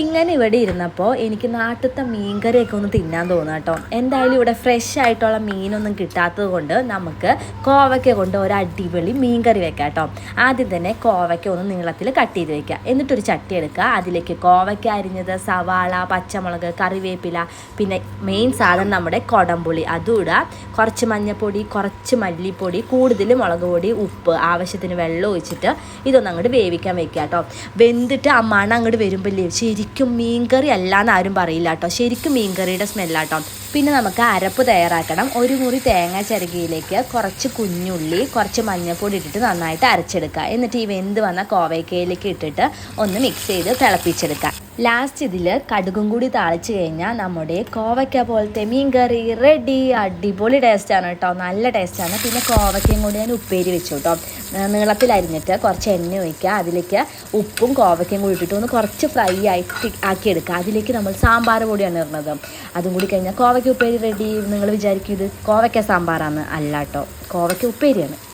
ഇങ്ങനെ ഇവിടെ ഇരുന്നപ്പോൾ എനിക്ക് നാട്ടിലത്തെ മീൻകറിയൊക്കെ ഒന്ന് തിന്നാൻ തോന്നുക കേട്ടോ. എന്തായാലും ഇവിടെ ഫ്രഷ് ആയിട്ടുള്ള മീനൊന്നും കിട്ടാത്തത് കൊണ്ട് നമുക്ക് കോവയ്ക്ക കൊണ്ട് ഒരു അടിപൊളി മീൻകറി വെക്കാം കേട്ടോ. ആദ്യം തന്നെ കോവയ്ക്ക ഒന്ന് നീളത്തിൽ കട്ട് ചെയ്ത് വെക്കുക. എന്നിട്ടൊരു ചട്ടി എടുക്കുക. അതിലേക്ക് കോവയ്ക്ക അരിഞ്ഞത്, സവാള, പച്ചമുളക്, കറിവേപ്പില, പിന്നെ മെയിൻ സാധനം നമ്മുടെ കൊടംപുളി അതും ഇടുക. കുറച്ച് മഞ്ഞൾപ്പൊടി, കുറച്ച് മല്ലിപ്പൊടി, കൂടുതൽ മുളക് പൊടി, ഉപ്പ്, ആവശ്യത്തിന് വെള്ളം ഒഴിച്ചിട്ട് ഇതൊന്ന് അങ്ങോട്ട് വേവിക്കാൻ വെക്കുക കേട്ടോ. വെന്തിട്ട് ആ മണം അങ്ങോട്ട് വരുമ്പോൾ ശരിക്കും മീൻകറി അല്ലാന്ന് ആരും പറയില്ല കേട്ടോ. ശരിക്കും മീൻകറിയുടെ സ്മെല്ലാട്ടോ. പിന്നെ നമുക്ക് അരപ്പ് തയ്യാറാക്കണം. ഒരു മുറി തേങ്ങ ചിരകിയിലേക്ക് കുറച്ച് കുഞ്ഞുള്ളി, കുറച്ച് മഞ്ഞൾപ്പൊടി ഇട്ടിട്ട് നന്നായിട്ട് അരച്ചെടുക്കുക. എന്നിട്ട് ഈ വെന്ത് വന്ന കോവയ്ക്കയിലേക്ക് ഇട്ടിട്ട് ഒന്ന് മിക്സ് ചെയ്ത് തിളപ്പിച്ചെടുക്കുക. ലാസ്റ്റ് ഇതിൽ കടുകും കൂടി താളിച്ച് കഴിഞ്ഞാൽ നമ്മുടെ കോവയ്ക്ക പോലത്തെ മീൻകറി റെഡി. അടിപൊളി ടേസ്റ്റാണ് കേട്ടോ, നല്ല ടേസ്റ്റാണ്. പിന്നെ കോവയ്ക്കയും കൂടി ഞാൻ ഉപ്പേരി വെച്ചു കേട്ടോ. നീളത്തിലരിഞ്ഞിട്ട് കുറച്ച് എണ്ണ ഒഴിക്കുക. അതിലേക്ക് ഉപ്പും കോവയ്ക്കയും കൂടി ഇട്ടിട്ട് ഒന്ന് കുറച്ച് ഫ്രൈ ആക്കിയെടുക്കുക. അതിലേക്ക് നമ്മൾ സാമ്പാർ പൊടിയാണ് ഇടുന്നത്. അതും കൂടി കഴിഞ്ഞാൽ കോവയ്ക്ക ഉപ്പേരി റെഡി. നിങ്ങൾ വിചാരിക്കും ഇത് കോവയ്ക്ക സാമ്പാറാണ്. അല്ല കേട്ടോ, കോവയ്ക്ക ഉപ്പേരിയാണ്.